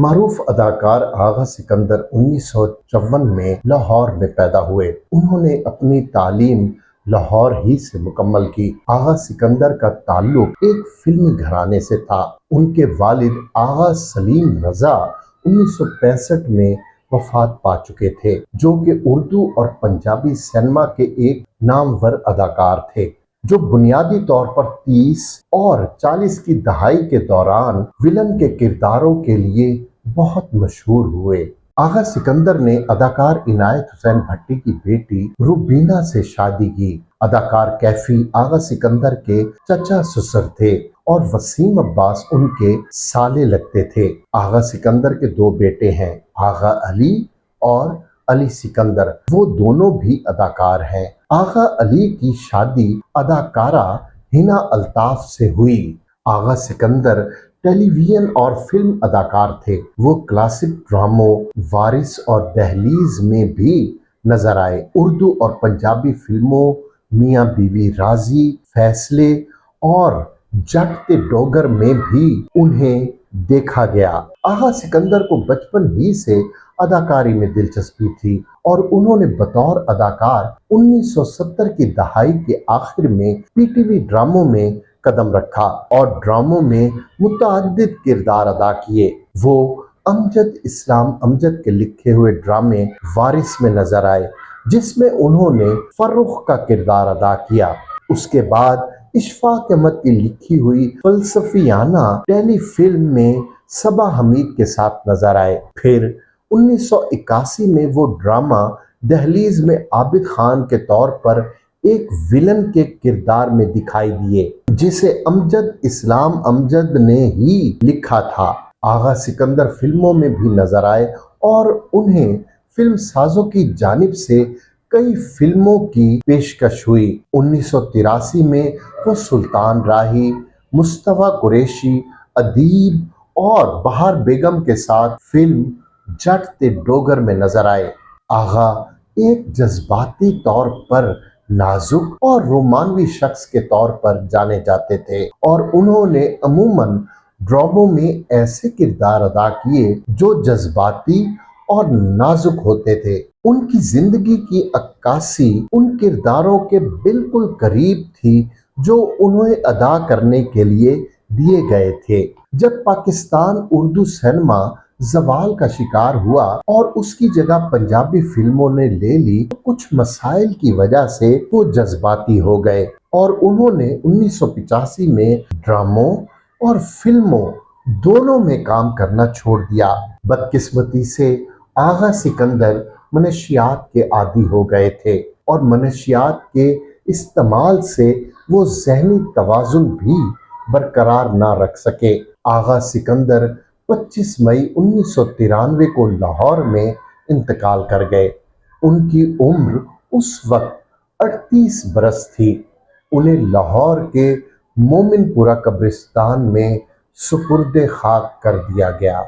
معروف اداکار آغا سکندر 1954 میں لاہور میں پیدا ہوئے۔ انہوں نے اپنی تعلیم لاہور ہی سے مکمل کی۔ آغا سکندر کا تعلق ایک فلمی گھرانے سے تھا۔ ان کے والد آغا سلیم رضا 1965 میں وفات پا چکے تھے، جو کہ اردو اور پنجابی سینما کے ایک نامور اداکار تھے، جو بنیادی طور پر 30 اور 40 کی دہائی کے دوران ویلن کے کرداروں کے لیے بہت مشہور ہوئے۔ آغا سکندر نے اداکار عنایت حسین بھٹی کی بیٹی روبینہ سے شادی کی۔ اداکار کیفی آغا سکندر کے چچا سسر تھے اور وسیم عباس ان کے سالے لگتے تھے۔ آغا سکندر کے دو بیٹے ہیں، آغا علی اور علی سکندر، وہ دونوں بھی اداکار ہیں۔ آغا علی کی شادی اداکارہ حنا الطاف سے ہوئی۔ آغا سکندر ٹیلی ویژن اور فلم اداکار تھے۔ وہ کلاسک ڈراموں وارث اور دہلیز میں بھی نظر آئے۔ اردو اور پنجابی فلموں میاں بیوی راضی، فیصلے اور جٹ تے ڈوگر میں بھی انہیں دیکھا گیا۔ آغا سکندر کو بچپن ہی سے اداکاری میں دلچسپی تھی اور انہوں نے بطور اداکار 1970 کی دہائی کے آخر میں پی ٹی وی ڈراموں میں قدم رکھا اور ڈراموں میں متعدد کردار ادا کیے۔ وہ امجد اسلام امجد کے لکھے ہوئے ڈرامے وارث میں نظر آئے، جس میں انہوں نے فرخ کا کردار ادا کیا۔ اس کے بعد اشفاق احمد کی لکھی ہوئی فلسفیانہ ٹیلی فلم میں صبا حمید کے ساتھ نظر آئے۔ پھر 1981 میں وہ ڈرامہ دہلیز میں عابد خان کے طور پر ایک ویلن کے کردار میں دکھائی دیے، جسے امجد اسلام امجد نے ہی لکھا تھا۔ آغا سکندر فلموں میں بھی نظر آئے اور انہیں فلم سازوں کی جانب سے کئی فلموں کی پیشکش ہوئی۔ 1983 میں وہ سلطان راہی، مصطفیٰ قریشی، ادیب اور بہار بیگم کے ساتھ فلم جٹ تے ڈوگر میں نظر آئے۔ آغا ایک جذباتی طور پر نازک اور رومانوی شخص کے طور پر جانے جاتے تھے اور انہوں نے عموماً ڈراموں میں ایسے کردار ادا کیے جو جذباتی اور نازک ہوتے تھے۔ ان کی زندگی کی عکاسی ان کرداروں کے بالکل قریب تھی جو انہیں ادا کرنے کے لیے دیے گئے تھے۔ جب پاکستان اردو سینما زوال کا شکار ہوا اور اس کی جگہ پنجابی فلموں نے لے لی تو کچھ مسائل کی وجہ سے وہ جذباتی ہو گئے اور انہوں نے 1985 میں ڈراموں اور فلموں دونوں میں کام کرنا چھوڑ دیا۔ بدقسمتی سے آغا سکندر منشیات کے عادی ہو گئے تھے اور منشیات کے استعمال سے وہ ذہنی توازن بھی برقرار نہ رکھ سکے۔ آغا سکندر 25 مئی 1993 کو لاہور میں انتقال کر گئے۔ ان کی عمر اس وقت 38 برس تھی۔ انہیں لاہور کے مومن پورہ قبرستان میں سپرد خاک کر دیا گیا۔